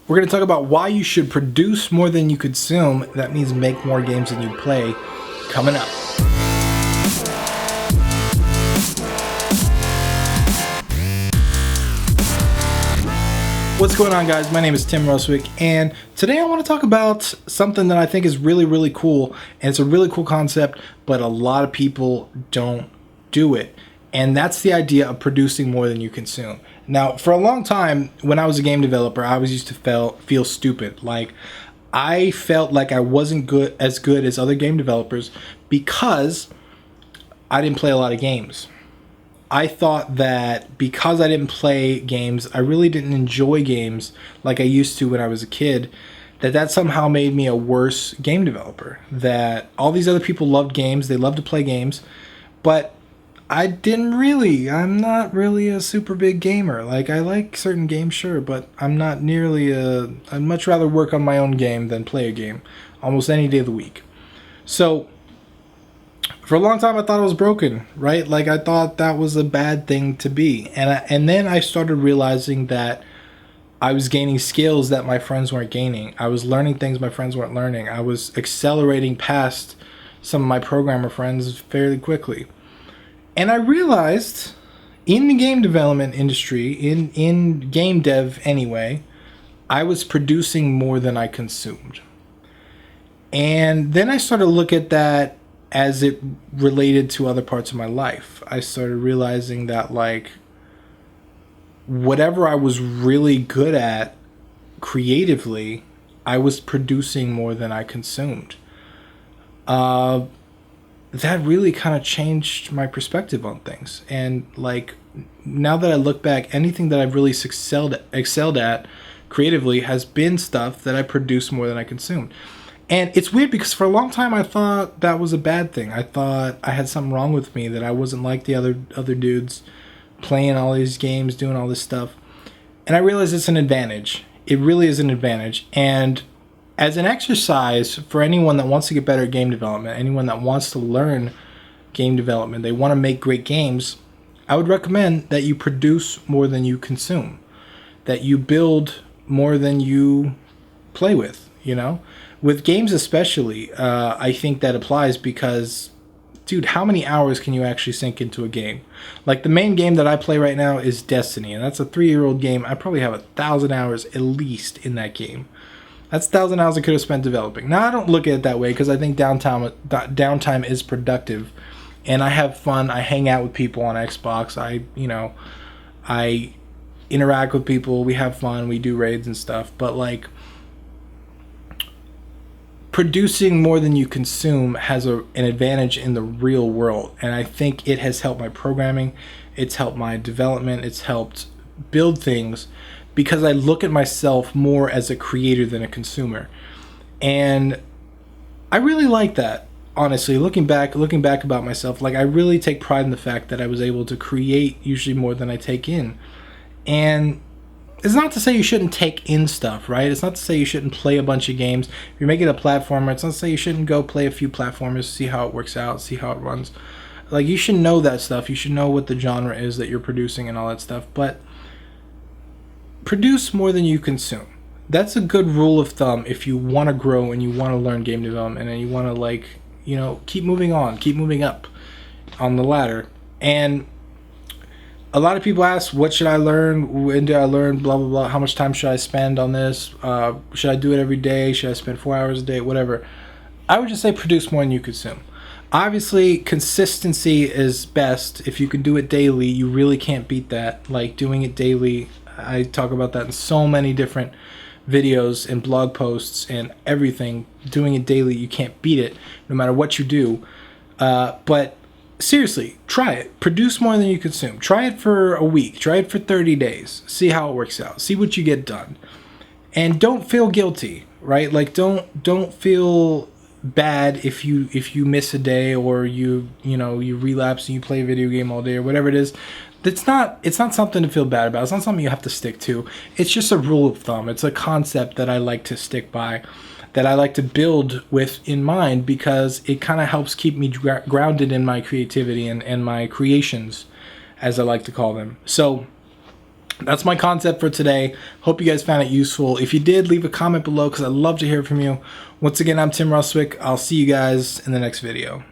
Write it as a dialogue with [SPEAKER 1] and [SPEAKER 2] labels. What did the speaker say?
[SPEAKER 1] We're going to talk about why you should produce more than you consume. That means make more games than you play. Coming up. What's going on, guys? My name is Tim Roswick, and today I want to talk about something that I think is really, really cool, and it's a really cool concept, but a lot of people don't do it, and that's the idea of producing more than you consume. Now, for a long time, when I was a game developer, I was used to feel stupid. Like, I felt like I wasn't as good as other game developers because I didn't play a lot of games. I thought that because I didn't play games, I really didn't enjoy games like I used to when I was a kid, that somehow made me a worse game developer. That all these other people loved games, they loved to play games, but I'm not really a super big gamer. Like, I like certain games, sure, but I'm not nearly I'd much rather work on my own game than play a game almost any day of the week. So for a long time, I thought I was broken, right? Like, I thought that was a bad thing to be. And then I started realizing that I was gaining skills that my friends weren't gaining. I was learning things my friends weren't learning. I was accelerating past some of my programmer friends fairly quickly. And I realized in the game development industry, in game dev anyway, I was producing more than I consumed. And then I started to look at that as it related to other parts of my life. I started realizing that, like, whatever I was really good at creatively, I was producing more than I consumed. That really kind of changed my perspective on things. And, like, now that I look back, anything that I've really excelled at creatively has been stuff that I produced more than I consumed. And it's weird because for a long time I thought that was a bad thing. I thought I had something wrong with me, that I wasn't like the other dudes playing all these games, doing all this stuff. And I realized it's an advantage. It really is an advantage. And as an exercise for anyone that wants to get better at game development, anyone that wants to learn game development, they want to make great games, I would recommend that you produce more than you consume. That you build more than you play with, you know? With games especially, I think that applies because, dude, how many hours can you actually sink into a game? Like, the main game that I play right now is Destiny, and that's a 3-year-old game. I probably have 1,000 hours at least in that game. That's 1,000 hours I could have spent developing. Now, I don't look at it that way because I think downtime is productive, and I have fun. I hang out with people on Xbox. I interact with people. We have fun. We do raids and stuff. But, like, producing more than you consume has an advantage in the real world, and I think it has helped my programming, it's helped my development, it's helped build things because I look at myself more as a creator than a consumer. And I really like that, honestly. Looking back about myself, like, I really take pride in the fact that I was able to create usually more than I take in. And it's not to say you shouldn't take in stuff, right? It's not to say you shouldn't play a bunch of games. If you're making a platformer, it's not to say you shouldn't go play a few platformers, see how it works out, see how it runs. Like, you should know that stuff. You should know what the genre is that you're producing and all that stuff. But produce more than you consume. That's a good rule of thumb if you want to grow and you want to learn game development and you want to, like, keep moving on, keep moving up on the ladder. And a lot of people ask, what should I learn? When do I learn? Blah, blah, blah. How much time should I spend on this? Should I do it every day? Should I spend 4 hours a day? Whatever. I would just say produce more than you consume. Obviously, consistency is best. If you can do it daily, you really can't beat that. Like, doing it daily, I talk about that in so many different videos and blog posts and everything. Doing it daily, you can't beat it, no matter what you do. But seriously, try it. Produce more than you consume. Try it for a week. Try it for 30 days. See how it works out. See what you get done. And don't feel guilty, right? Like, don't feel bad if you miss a day or you relapse and you play a video game all day or whatever it is. It's not something to feel bad about. It's not something you have to stick to. It's just a rule of thumb. It's a concept that I like to stick by, that I like to build with in mind, because it kind of helps keep me grounded in my creativity and my creations, as I like to call them. So That's my concept for today. Hope you guys found it useful. If you did, leave a comment below because I'd love to hear from you. Once again, I'm Tim Ruswick. I'll see you guys in the next video.